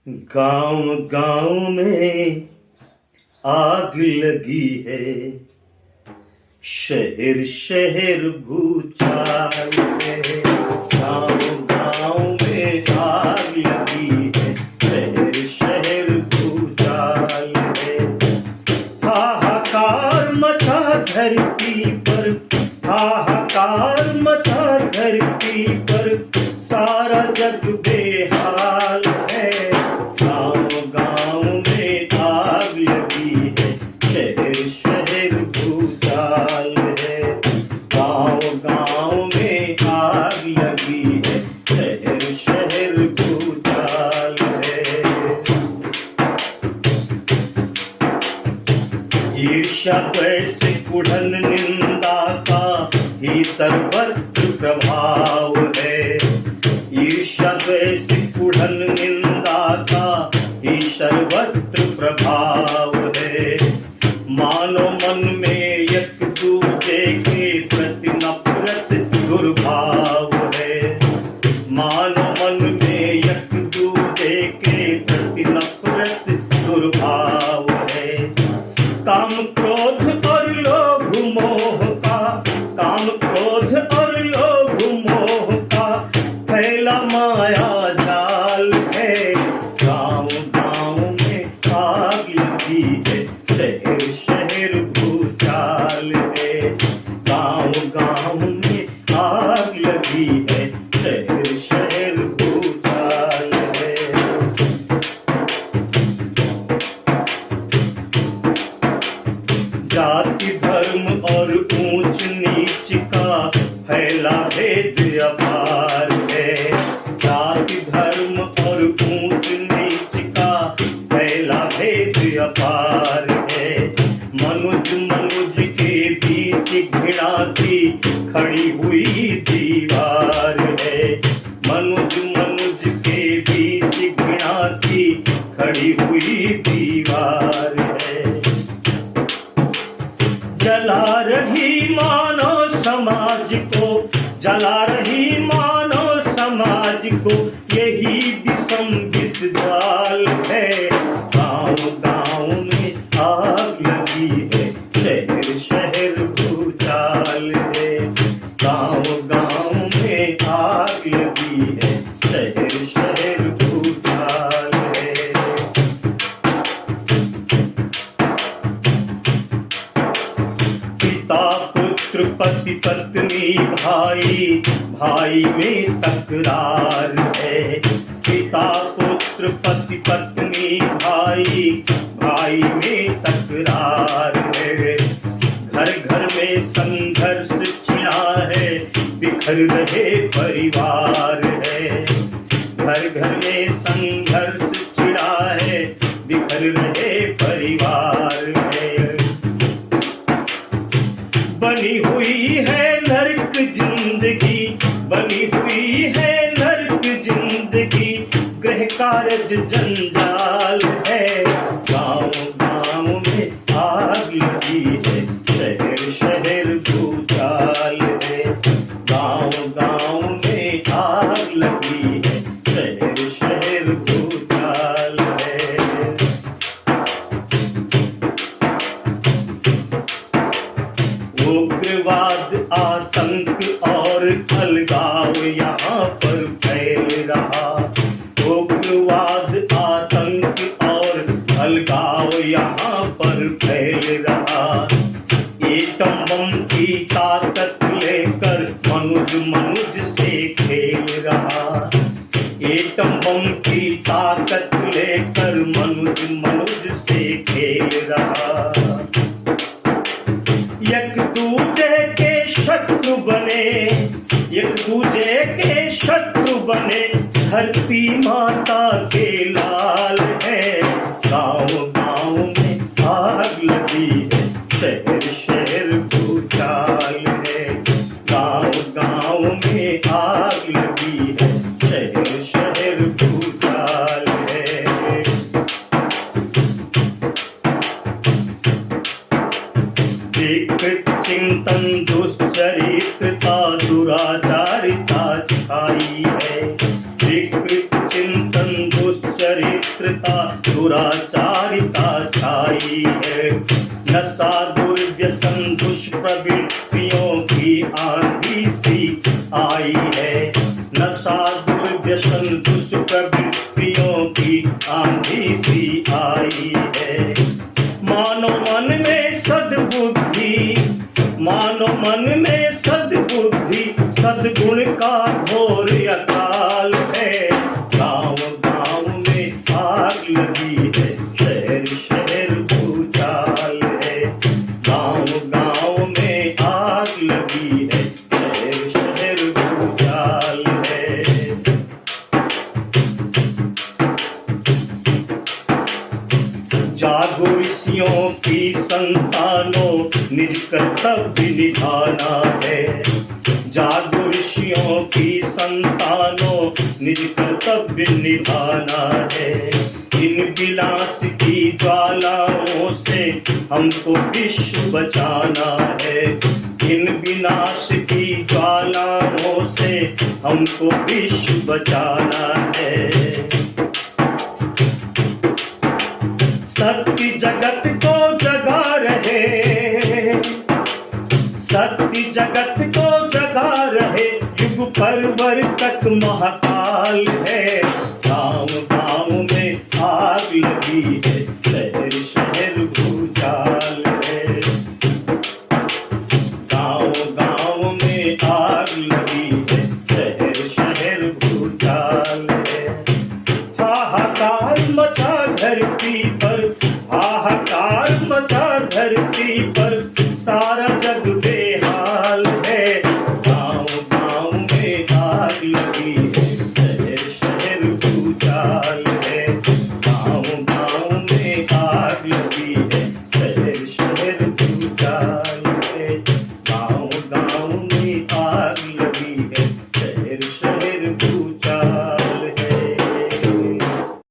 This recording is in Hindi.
गांव गांव में आग लगी है, शहर शहर भूचाल है। गांव गांव में आग लगी है, शहर शहर भूचाल है। हाहाकार मचा धरती पर, हाहाकार मचा धरती पर, सारा जग बेहाल है। गांव गांव में आग लगी है, शहर शहर भूचाल है। गांव गांव में आग लगी है, शहर शहर भूचाल है। ईर्ष्या द्वेष कुढ़न निंदा का ही सर्वत्र प्रभाव है। ईर्ष्या द्वेष कुढ़न निंदा का ही सर्वत्र प्रभाव है। मानो मन में एक दूजे के प्रति नफरत दुर्भाव है। मानो मन में एक दूजे के प्रति नफरत दुर्भाव है। काम क्रोध और लोभ मोह का, काम क्रोध और लोभ मोह का फैला माया जाल है। गांव गांव में आग लगी है, शहर शहर भूचाल है। गांव गांव में आग लगी है, शहर शहर भूचाल है। जाति धर्म और ऊंच नीच का फैला भेद अपार है। जाति धर्म और ऊंच नीच का फैला भेद अपार है। मनुज मनुज के बीच घृणा की खड़ी हुई दीवार है। मनुज मनुज के बीच घृणा की खड़ी हुई दीवार है। जला रही मानव समाज को, जला रही मानव समाज को यही विषम विष ज्वाल है। गांव गांव में आग लगी है, शहर शहर भूचाल है। गांव गांव में आग लगी है, शहर शहर भूचाल है। पिता पुत्र पति पत्नी भाई, भाई में तकरार है। पिता पुत्र पति पत्नी भाई, भाई में तकरार है। घर घर में संघर्ष छिड़ा है, बिखर रहे परिवार है। घर घर में संघर्ष छिड़ा है, बिखर रहे परिवार है। बनी हुई है नरक जिंदगी, बनी हुई है नरक जिंदगी, गृह कार्य जंजाल है। गांव गांव में आग लगी है, शहर शहर भूचाल है। गांव गांव में आग लगी है, शहर शहर भूचाल है। उग्रवाद आतंक और अलगाव यहाँ पर फैल रहा। उग्रवाद आतंक और अलगाव यहाँ पर फैल रहा। एटम बम की ताकत लेकर मनुज मनुज से खेल रहा। एटम बम की ताकत लेकर मनुज मनुज से खेल रहा। एक दूजे के शत्रु बने, एक दूजे के शत्रु बने, धरती माता के लाल है। गांव गांव में आग लगी है, शहर शहर भूचाल है। गांव गांव में आग लगी है, शहर शहर भूचाल है। चिंतन दुश्चरित्रता दुराचारिता छाई है। विकृत चिंतन दुश्चरित्रता दरिद्रता दुराचारिता छाई है। नशा दुर्व्यसन दुष्प्रवृत्तियों की आंधी सी आई है। नशा दुर्व्यसन दुष्प्रवृत्तियों की आंधी सी आई है। मानो मन में सद्बुद्धि, मानो मन में सद्बुद्धि, सद्गुण का घोर अकाल है। गांव गांव में आग लगी है, शहर शहर भूचाल है। गांव गांव में आग लगी है, शहर शहर भूचाल है। जागो ऋषियों की संतानों, निज कर्तव्य निभाना है। जागो ऋषियों की संतानों, निज कर्तव्य निभाना है। इन विलास की ज्वालाओं से हमको विश्व बचाना है। इन विनाश की ज्वालाओं से हमको विश्व बचाना है। सत्य जगत को जगा रहे, सत्य जगत को जगा रहे, युग परिवर्तक महाकाल है। गांव गांव में आग लगी है, शहर शहर भूचाल है। गांव गांव में आग लगी है, शहर शहर भूचाल है। हाहाकार मचा धरती पर,